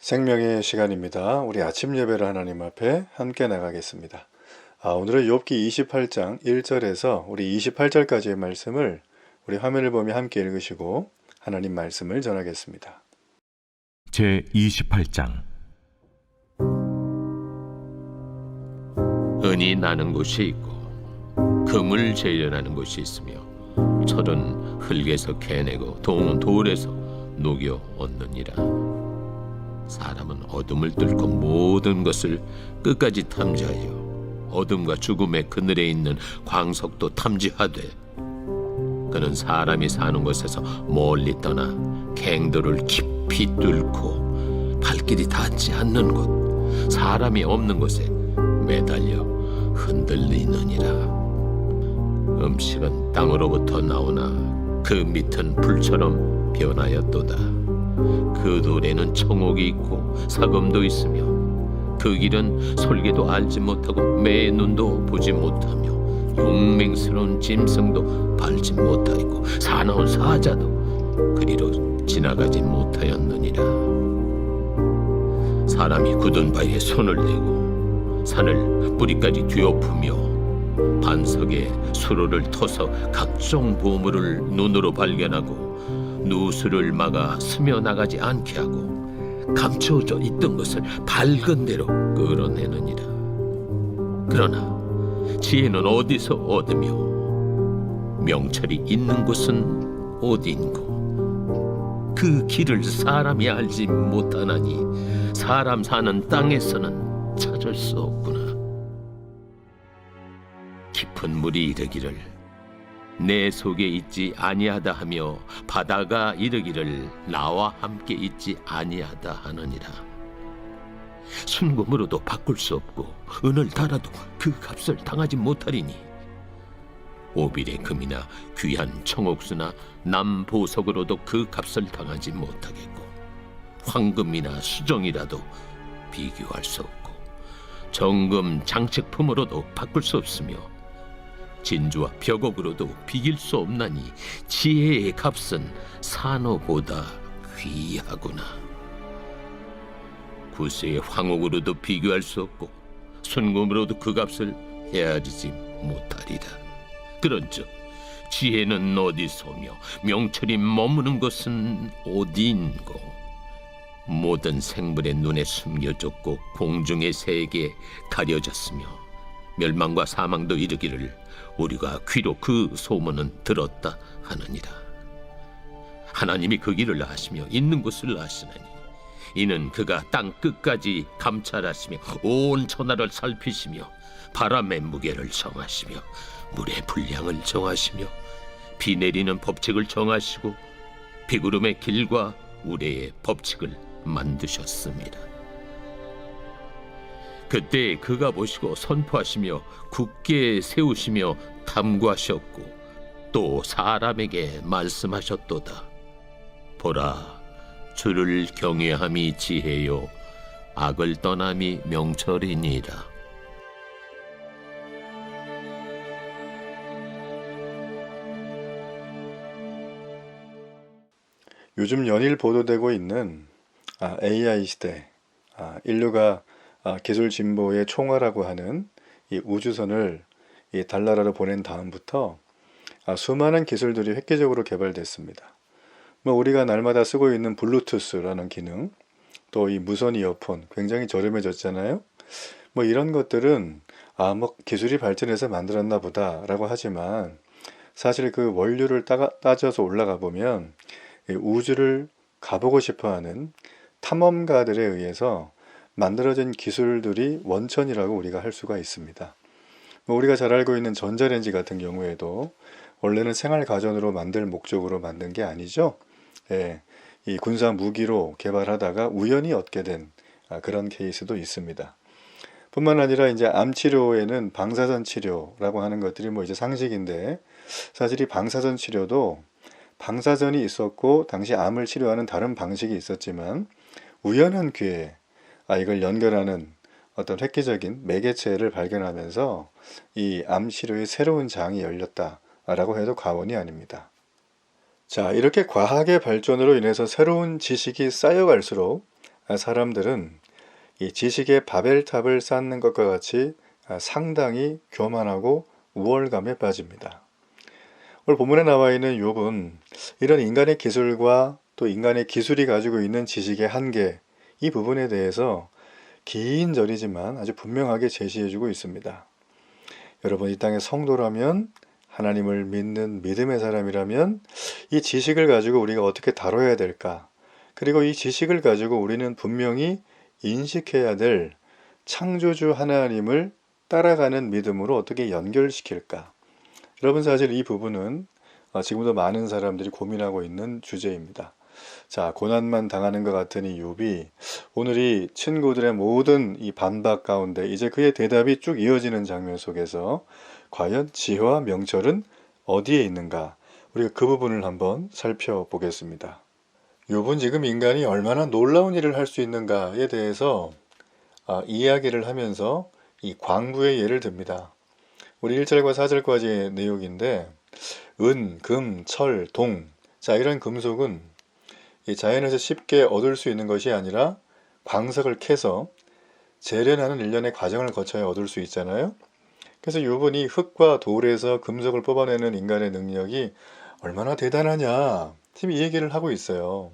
생명의 시간입니다. 우리 아침 예배를 하나님 앞에 함께 나가겠습니다. 오늘은 욥기 28장 1절에서 우리 28절까지의 말씀을 우리 화면을 보며 함께 읽으시고 하나님 말씀을 전하겠습니다. 제 28장. 은이 나는 곳이 있고 금을 재련하는 곳이 있으며 철은 흙에서 캐내고 동은 돌에서 녹여 얻느니라. 사람은 어둠을 뚫고 모든 것을 끝까지 탐지하여 어둠과 죽음의 그늘에 있는 광석도 탐지하되, 그는 사람이 사는 곳에서 멀리 떠나 갱도를 깊이 뚫고 발길이 닿지 않는 곳, 사람이 없는 곳에 매달려 흔들리느니라. 음식은 땅으로부터 나오나 그 밑은 불처럼 변하였도다. 그 돌에는 청옥이 있고 사금도 있으며 그 길은 솔개도 알지 못하고 매의 눈도 보지 못하며 용맹스러운 짐승도 밟지 못하였고 사나운 사자도 그리로 지나가지 못하였느니라. 사람이 굳은 바위에 손을 대고 산을 뿌리까지 뒤엎으며 반석에 수로를 터서 각종 보물을 눈으로 발견하고 누수를 막아 스며나가지 않게 하고 감춰져 있던 것을 밝은 대로 끌어내느니라. 그러나 지혜는 어디서 얻으며 명철이 있는 곳은 어디인고? 그 길을 사람이 알지 못하나니 사람 사는 땅에서는 찾을 수 없구나. 깊은 물이 이르기를 내 속에 있지 아니하다 하며 바다가 이르기를 나와 함께 있지 아니하다 하느니라. 순금으로도 바꿀 수 없고 은을 달아도 그 값을 당하지 못하리니 오빌의 금이나 귀한 청옥수나 남보석으로도 그 값을 당하지 못하겠고 황금이나 수정이라도 비교할 수 없고 정금 장식품으로도 바꿀 수 없으며 진주와 벽옥으로도 비길 수 없나니 지혜의 값은 산호보다 귀하구나. 구스의 황옥으로도 비교할 수 없고 순금으로도 그 값을 헤아리지 못하리라. 그런즉 지혜는 어디서며 명철이 머무는 것은 어디인고? 모든 생물의 눈에 숨겨졌고 공중의 새에게 가려졌으며 멸망과 사망도 이르기를 우리가 귀로 그 소문은 들었다 하느니라. 하나님이 그 길을 아시며 있는 곳을 아시나니 이는 그가 땅 끝까지 감찰하시며 온 천하를 살피시며 바람의 무게를 정하시며 물의 분량을 정하시며 비 내리는 법칙을 정하시고 비구름의 길과 우레의 법칙을 만드셨습니다. 그때 그가 보시고 선포하시며 굳게 세우시며 탐구하셨고 또 사람에게 말씀하셨도다. 보라, 주를 경외함이 지혜요 악을 떠남이 명철이니라. 요즘 연일 보도되고 있는 AI 시대, 인류가 기술 진보의 총화라고 하는 이 우주선을 이 달나라로 보낸 다음부터 수많은 기술들이 획기적으로 개발됐습니다. 우리가 날마다 쓰고 있는 블루투스라는 기능, 또 이 무선 이어폰 굉장히 저렴해졌잖아요. 이런 것들은 기술이 발전해서 만들었나 보다라고 하지만 사실 그 원료를 따져서 올라가 보면 우주를 가보고 싶어하는 탐험가들에 의해서 만들어진 기술들이 원천이라고 우리가 할 수가 있습니다. 우리가 잘 알고 있는 전자레인지 같은 경우에도 원래는 생활가전으로 만들 목적으로 만든 게 아니죠. 이 군사 무기로 개발하다가 우연히 얻게 된 그런 케이스도 있습니다. 뿐만 아니라 이제 암 치료에는 방사선 치료라고 하는 것들이 이제 상식인데, 사실 이 방사선 치료도 방사선이 있었고 당시 암을 치료하는 다른 방식이 있었지만 우연한 기회에 이걸 연결하는 어떤 획기적인 매개체를 발견하면서 이 암 치료의 새로운 장이 열렸다라고 해도 과언이 아닙니다. 자, 이렇게 과학의 발전으로 인해서 새로운 지식이 쌓여갈수록 사람들은 이 지식의 바벨탑을 쌓는 것과 같이 상당히 교만하고 우월감에 빠집니다. 오늘 본문에 나와 있는 욥은 이런 인간의 기술과 또 인간의 기술이 가지고 있는 지식의 한계, 이 부분에 대해서 긴 절이지만 아주 분명하게 제시해주고 있습니다. 여러분, 이 땅의 성도라면, 하나님을 믿는 믿음의 사람이라면 이 지식을 가지고 우리가 어떻게 다뤄야 될까? 그리고 이 지식을 가지고 우리는 분명히 인식해야 될 창조주 하나님을 따라가는 믿음으로 어떻게 연결시킬까? 여러분, 사실 이 부분은 지금도 많은 사람들이 고민하고 있는 주제입니다. 자, 고난만 당하는 것 같은 이 욥이 오늘 이 친구들의 모든 이 반박 가운데 이제 그의 대답이 쭉 이어지는 장면 속에서 과연 지혜와 명철은 어디에 있는가? 우리가 그 부분을 한번 살펴보겠습니다. 욥은 지금 인간이 얼마나 놀라운 일을 할 수 있는가에 대해서 이야기를 하면서 이 광부의 예를 듭니다. 우리 1절과 4절까지의 내용인데 은, 금, 철, 동, 자, 이런 금속은 이 자연에서 쉽게 얻을 수 있는 것이 아니라 광석을 캐서 재련하는 일련의 과정을 거쳐야 얻을 수 있잖아요. 그래서 욥은 이 흙과 돌에서 금속을 뽑아내는 인간의 능력이 얼마나 대단하냐, 지금 이 얘기를 하고 있어요.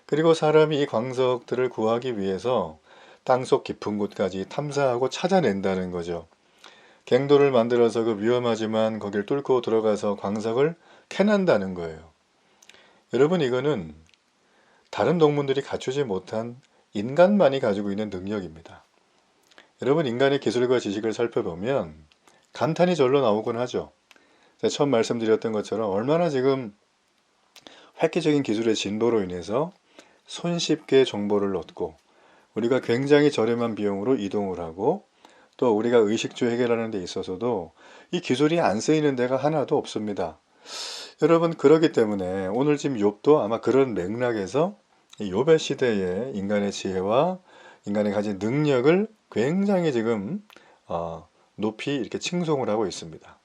그리고 사람이 이 광석들을 구하기 위해서 땅속 깊은 곳까지 탐사하고 찾아낸다는 거죠. 갱도를 만들어서 그 위험하지만 거길 뚫고 들어가서 광석을 캐낸다는 거예요. 여러분, 이거는 다른 동물들이 갖추지 못한 인간만이 가지고 있는 능력입니다. 여러분, 인간의 기술과 지식을 살펴보면 감탄이 절로 나오곤 하죠. 제가 처음 말씀드렸던 것처럼 얼마나 지금 획기적인 기술의 진보로 인해서 손쉽게 정보를 얻고 우리가 굉장히 저렴한 비용으로 이동을 하고 또 우리가 의식주 해결하는 데 있어서도 이 기술이 안 쓰이는 데가 하나도 없습니다. 여러분, 그렇기 때문에 오늘 지금 욥도 아마 그런 맥락에서 이 욥의 시대의 인간의 지혜와 인간이 가진 능력을 굉장히 지금 높이 이렇게 칭송을 하고 있습니다.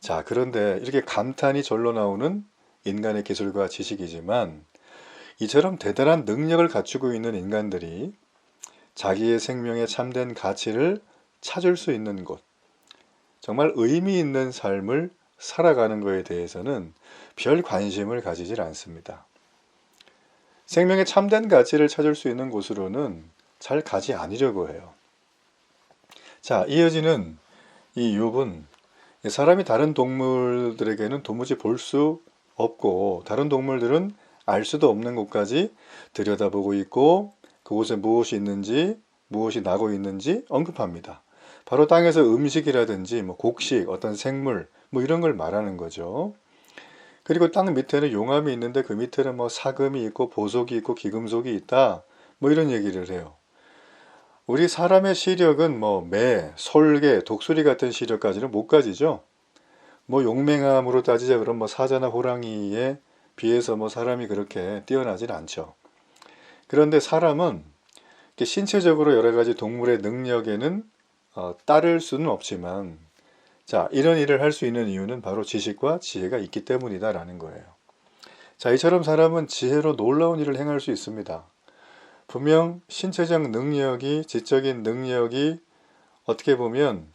자, 그런데 이렇게 감탄이 절로 나오는 인간의 기술과 지식이지만 이처럼 대단한 능력을 갖추고 있는 인간들이 자기의 생명의 참된 가치를 찾을 수 있는 곳, 정말 의미 있는 삶을 살아가는 것에 대해서는 별 관심을 가지질 않습니다. 생명의 참된 가치를 찾을 수 있는 곳으로는 잘 가지 않으려고 해요. 자, 이어지는 이 욥은 사람이 다른 동물들에게는 도무지 볼 수 없고 다른 동물들은 알 수도 없는 곳까지 들여다보고 있고 그곳에 무엇이 있는지 무엇이 나고 있는지 언급합니다. 바로 땅에서 음식이라든지 곡식, 어떤 생물 이런 걸 말하는 거죠. 그리고 땅 밑에는 용암이 있는데 그 밑에는 사금이 있고 보석이 있고 기금속이 있다 이런 얘기를 해요. 우리 사람의 시력은 매, 솔개, 독수리 같은 시력까지는 못 가지죠. 용맹함으로 따지자 그럼 사자나 호랑이에 비해서 사람이 그렇게 뛰어나진 않죠. 그런데 사람은 신체적으로 여러 가지 동물의 능력에는 따를 수는 없지만 자, 이런 일을 할 수 있는 이유는 바로 지식과 지혜가 있기 때문이다라는 거예요. 자, 이처럼 사람은 지혜로 놀라운 일을 행할 수 있습니다. 분명 신체적 능력이, 지적인 능력이 어떻게 보면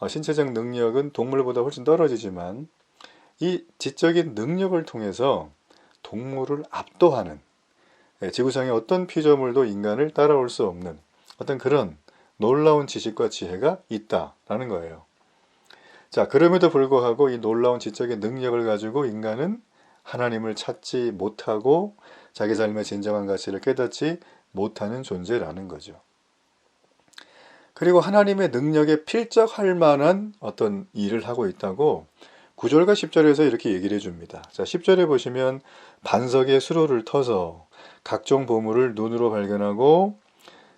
신체적 능력은 동물보다 훨씬 떨어지지만 이 지적인 능력을 통해서 동물을 압도하는, 지구상의 어떤 피조물도 인간을 따라올 수 없는 어떤 그런 놀라운 지식과 지혜가 있다라는 거예요. 자, 그럼에도 불구하고 이 놀라운 지적인 능력을 가지고 인간은 하나님을 찾지 못하고 자기 삶의 진정한 가치를 깨닫지 못하는 존재라는 거죠. 그리고 하나님의 능력에 필적할 만한 어떤 일을 하고 있다고 9절과 10절에서 이렇게 얘기를 해줍니다. 자, 10절에 보시면 반석의 수로를 터서 각종 보물을 눈으로 발견하고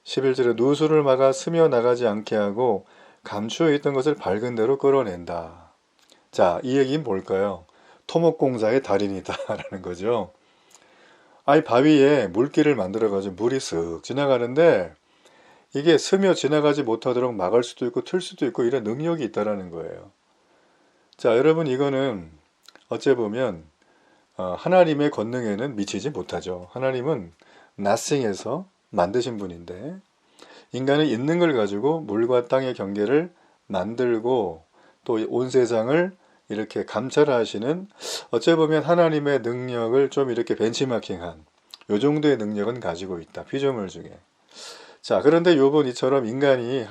11절에 누수를 막아 스며 나가지 않게 하고 감추어 있던 것을 밝은 대로 끌어낸다. 자, 이 얘기는 뭘까요? 토목공사의 달인이다 라는 거죠. 바위에 물길을 만들어가지고 물이 쓱 지나가는데 이게 스며 지나가지 못하도록 막을 수도 있고 틀 수도 있고 이런 능력이 있다라는 거예요. 자, 여러분, 이거는 어째 보면 하나님의 권능에는 미치지 못하죠. 하나님은 nothing에서 만드신 분인데, 인간은 있는 걸 가지고 물과 땅의 경계를 만들고 또 온 세상을 이렇게 감찰하시는, 어찌 보면 하나님의 능력을 좀 이렇게 벤치마킹한 요 정도의 능력은 가지고 있다, 피조물 중에. 자, 그런데 요번 이처럼 인간에게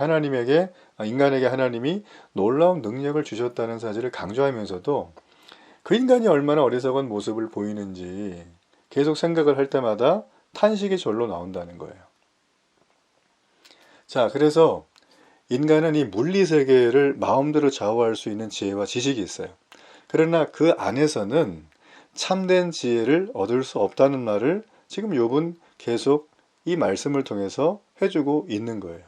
하나님이 놀라운 능력을 주셨다는 사실을 강조하면서도 그 인간이 얼마나 어리석은 모습을 보이는지 계속 생각을 할 때마다 탄식이 절로 나온다는 거예요. 자, 그래서 인간은 이 물리 세계를 마음대로 좌우할 수 있는 지혜와 지식이 있어요. 그러나 그 안에서는 참된 지혜를 얻을 수 없다는 말을 지금 욥은 계속 이 말씀을 통해서 해주고 있는 거예요.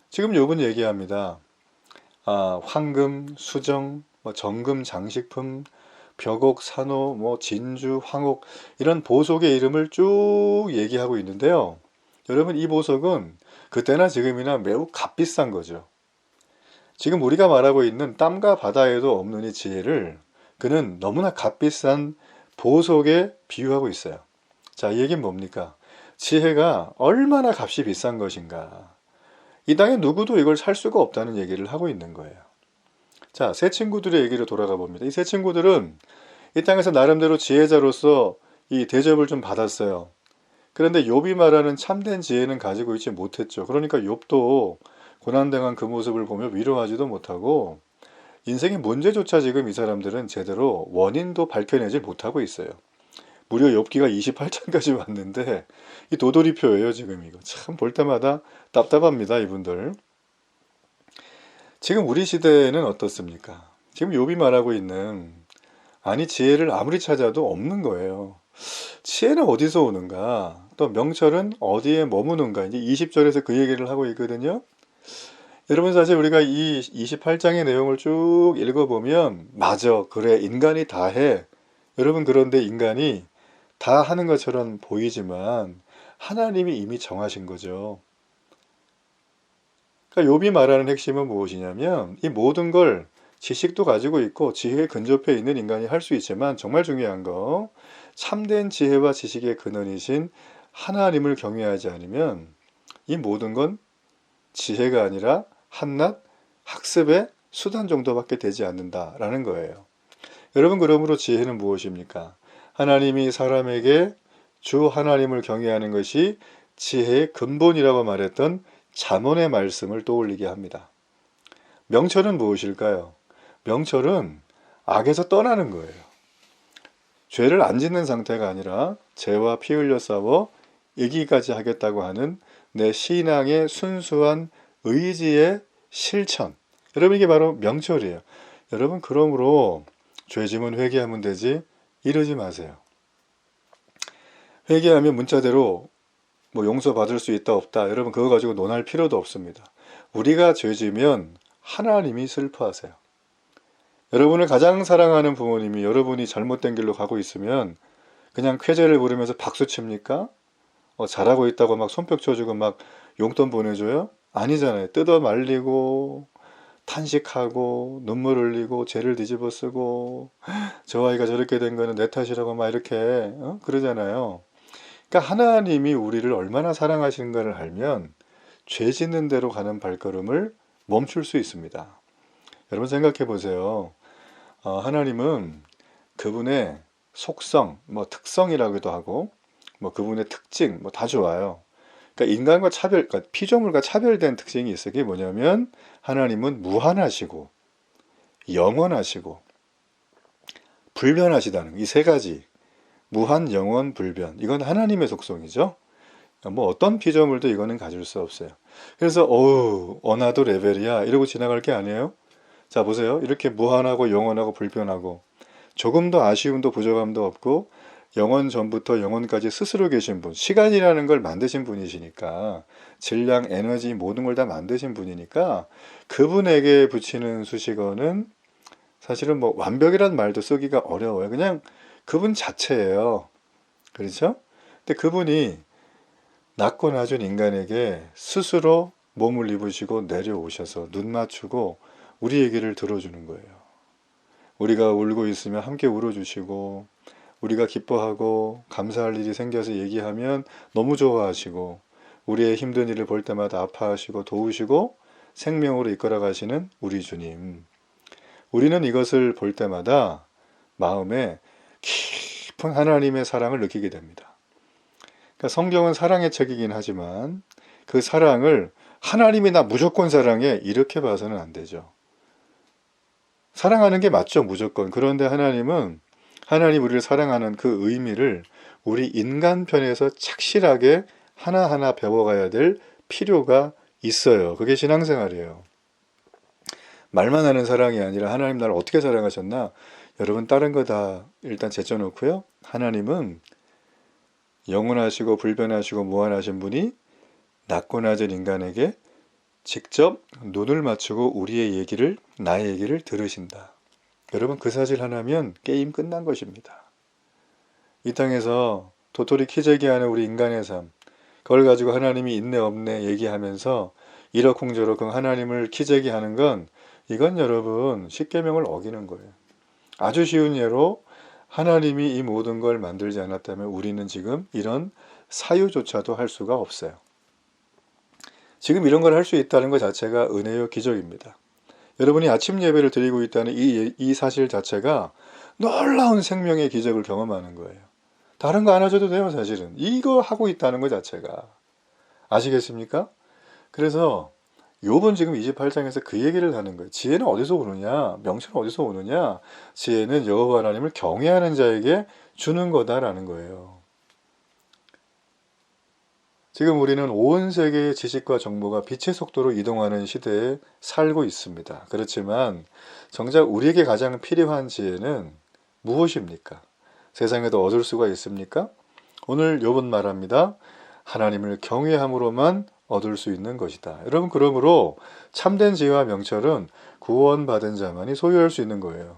지금 욥은 얘기합니다. 황금, 수정, 정금, 장식품, 벽옥, 산호, 진주, 황옥, 이런 보석의 이름을 쭉 얘기하고 있는데요. 여러분, 이 보석은 그때나 지금이나 매우 값비싼 거죠. 지금 우리가 말하고 있는 땅과 바다에도 없는 이 지혜를 그는 너무나 값비싼 보석에 비유하고 있어요. 자, 이 얘기는 뭡니까? 지혜가 얼마나 값이 비싼 것인가. 이 땅에 누구도 이걸 살 수가 없다는 얘기를 하고 있는 거예요. 자, 세 친구들의 얘기로 돌아가 봅니다. 이 세 친구들은 이 땅에서 나름대로 지혜자로서 이 대접을 좀 받았어요. 그런데 욥이 말하는 참된 지혜는 가지고 있지 못했죠. 그러니까 욥도 고난당한 그 모습을 보며 위로하지도 못하고 인생의 문제조차 지금 이 사람들은 제대로 원인도 밝혀내지 못하고 있어요. 무려 욥기가 28장까지 왔는데 이 도돌이표예요, 지금 이거. 참 볼 때마다 답답합니다, 이분들. 지금 우리 시대에는 어떻습니까? 지금 욥이 말하고 있는, 아니 지혜를 아무리 찾아도 없는 거예요. 지혜는 어디서 오는가? 또 명철은 어디에 머무는가? 이제 20절에서 그 얘기를 하고 있거든요. 여러분, 사실 우리가 이 28장의 내용을 쭉 읽어보면 맞아, 그래, 인간이 다 해. 여러분, 그런데 인간이 다 하는 것처럼 보이지만 하나님이 이미 정하신 거죠. 그러니까 욥이 말하는 핵심은 무엇이냐면 이 모든 걸 지식도 가지고 있고 지혜에 근접해 있는 인간이 할 수 있지만 정말 중요한 거, 참된 지혜와 지식의 근원이신 하나님을 경외하지 않으면 이 모든 건 지혜가 아니라 한낱 학습의 수단 정도밖에 되지 않는다라는 거예요. 여러분, 그러므로 지혜는 무엇입니까? 하나님이 사람에게 주 하나님을 경외하는 것이 지혜의 근본이라고 말했던 잠언의 말씀을 떠올리게 합니다. 명철은 무엇일까요? 명철은 악에서 떠나는 거예요. 죄를 안 짓는 상태가 아니라 죄와 피 흘려 싸워 이기까지 하겠다고 하는 내 신앙의 순수한 의지의 실천. 여러분, 이게 바로 명철이에요. 여러분, 그러므로 죄짐은 회개하면 되지 이러지 마세요. 회개하면 문자대로 용서받을 수 있다 없다, 여러분 그거 가지고 논할 필요도 없습니다. 우리가 죄지면 하나님이 슬퍼하세요. 여러분을 가장 사랑하는 부모님이 여러분이 잘못된 길로 가고 있으면 그냥 쾌재를 부르면서 박수 칩니까? 잘하고 있다고 막 손뼉 쳐주고 막 용돈 보내줘요? 아니잖아요. 뜯어 말리고 탄식하고 눈물 흘리고 죄를 뒤집어 쓰고 저 아이가 저렇게 된 거는 내 탓이라고 막 이렇게 그러잖아요. 그러니까 하나님이 우리를 얼마나 사랑하시는가를 알면 죄 짓는 대로 가는 발걸음을 멈출 수 있습니다. 여러분, 생각해 보세요. 하나님은 그분의 속성, 특성이라고도 하고 그분의 특징 다 좋아요. 그러니까 인간과 그러니까 피조물과 차별된 특징이 있어요. 그게 뭐냐면 하나님은 무한하시고 영원하시고 불변하시다는 이 세 가지, 무한, 영원, 불변, 이건 하나님의 속성이죠. 어떤 피조물도 이거는 가질 수 없어요. 그래서 어나도 레벨이야 이러고 지나갈 게 아니에요. 자, 보세요. 이렇게 무한하고 영원하고 불변하고 조금도 아쉬움도 부족함도 없고 영원 전부터 영원까지 스스로 계신 분, 시간이라는 걸 만드신 분이시니까, 질량, 에너지 모든 걸 다 만드신 분이니까 그분에게 붙이는 수식어는 사실은 완벽이란 말도 쓰기가 어려워요. 그냥 그분 자체예요. 그렇죠? 근데 그분이 낳고 낳아준 인간에게 스스로 몸을 입으시고 내려오셔서 눈 맞추고 우리 얘기를 들어주는 거예요. 우리가 울고 있으면 함께 울어주시고, 우리가 기뻐하고 감사할 일이 생겨서 얘기하면 너무 좋아하시고, 우리의 힘든 일을 볼 때마다 아파하시고 도우시고 생명으로 이끌어 가시는 우리 주님. 우리는 이것을 볼 때마다 마음에 깊은 하나님의 사랑을 느끼게 됩니다. 그러니까 성경은 사랑의 책이긴 하지만 그 사랑을 하나님이 나 무조건 사랑해 이렇게 봐서는 안 되죠. 사랑하는 게 맞죠, 무조건. 그런데 하나님 우리를 사랑하는 그 의미를 우리 인간 편에서 착실하게 하나하나 배워가야 될 필요가 있어요. 그게 신앙생활이에요. 말만 하는 사랑이 아니라 하나님 나를 어떻게 사랑하셨나? 여러분 다른 거 다 일단 제쳐놓고요. 하나님은 영원하시고 불변하시고 무한하신 분이 낮고 낮은 인간에게 직접 눈을 맞추고 나의 얘기를 들으신다. 여러분 그 사실 하나면 게임 끝난 것입니다. 이 땅에서 도토리 키재기하는 우리 인간의 삶, 그걸 가지고 하나님이 있네 없네 얘기하면서 이러쿵저러쿵 하나님을 키재기하는 건 이건 여러분 십계명을 어기는 거예요. 아주 쉬운 예로 하나님이 이 모든 걸 만들지 않았다면 우리는 지금 이런 사유조차도 할 수가 없어요. 지금 이런 걸 할 수 있다는 것 자체가 은혜요 기적입니다. 여러분이 아침 예배를 드리고 있다는 이 사실 자체가 놀라운 생명의 기적을 경험하는 거예요. 다른 거 안 하셔도 돼요, 사실은. 이거 하고 있다는 것 자체가. 아시겠습니까? 그래서 욥은 지금 28장에서 그 얘기를 하는 거예요. 지혜는 어디서 오느냐? 명철은 어디서 오느냐? 지혜는 여호와 하나님을 경외하는 자에게 주는 거다라는 거예요. 지금 우리는 온 세계의 지식과 정보가 빛의 속도로 이동하는 시대에 살고 있습니다. 그렇지만 정작 우리에게 가장 필요한 지혜는 무엇입니까? 세상에도 얻을 수가 있습니까? 오늘 욥은 말합니다. 하나님을 경외함으로만 얻을 수 있는 것이다. 여러분 그러므로 참된 지혜와 명철은 구원받은 자만이 소유할 수 있는 거예요.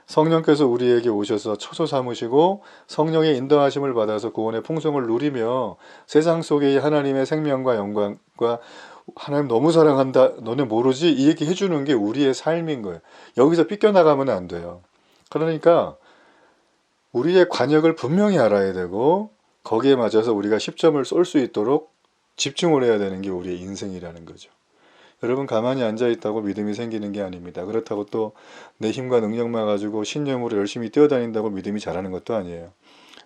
성령께서 우리에게 오셔서 처소 삼으시고 성령의 인도하심을 받아서 구원의 풍성을 누리며 세상 속의 하나님의 생명과 영광과 하나님 너무 사랑한다 너네 모르지 이 얘기 해주는 게 우리의 삶인 거예요. 여기서 삐껴나가면 안 돼요. 그러니까 우리의 관역을 분명히 알아야 되고 거기에 맞아서 우리가 10점을 쏠 수 있도록 집중을 해야 되는 게 우리의 인생이라는 거죠. 여러분 가만히 앉아있다고 믿음이 생기는 게 아닙니다. 그렇다고 또 내 힘과 능력만 가지고 신념으로 열심히 뛰어다닌다고 믿음이 자라는 것도 아니에요.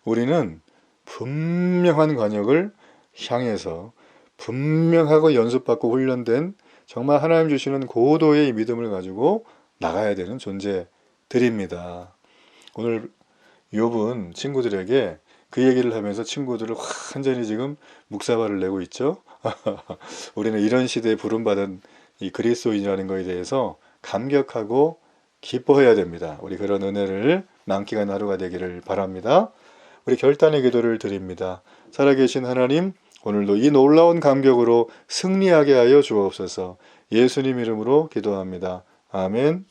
우리는 분명한 관역을 향해서 분명하고 연습받고 훈련된 정말 하나님 주시는 고도의 믿음을 가지고 나가야 되는 존재들입니다. 오늘 욥은 친구들에게 그 얘기를 하면서 친구들을 완전히 지금 묵사발을 내고 있죠. 우리는 이런 시대에 부름받은 이 그리스도인이라는 것에 대해서 감격하고 기뻐해야 됩니다. 우리 그런 은혜를 만끽한 하루가 되기를 바랍니다. 우리 결단의 기도를 드립니다. 살아계신 하나님, 오늘도 이 놀라운 감격으로 승리하게 하여 주옵소서. 예수님 이름으로 기도합니다. 아멘.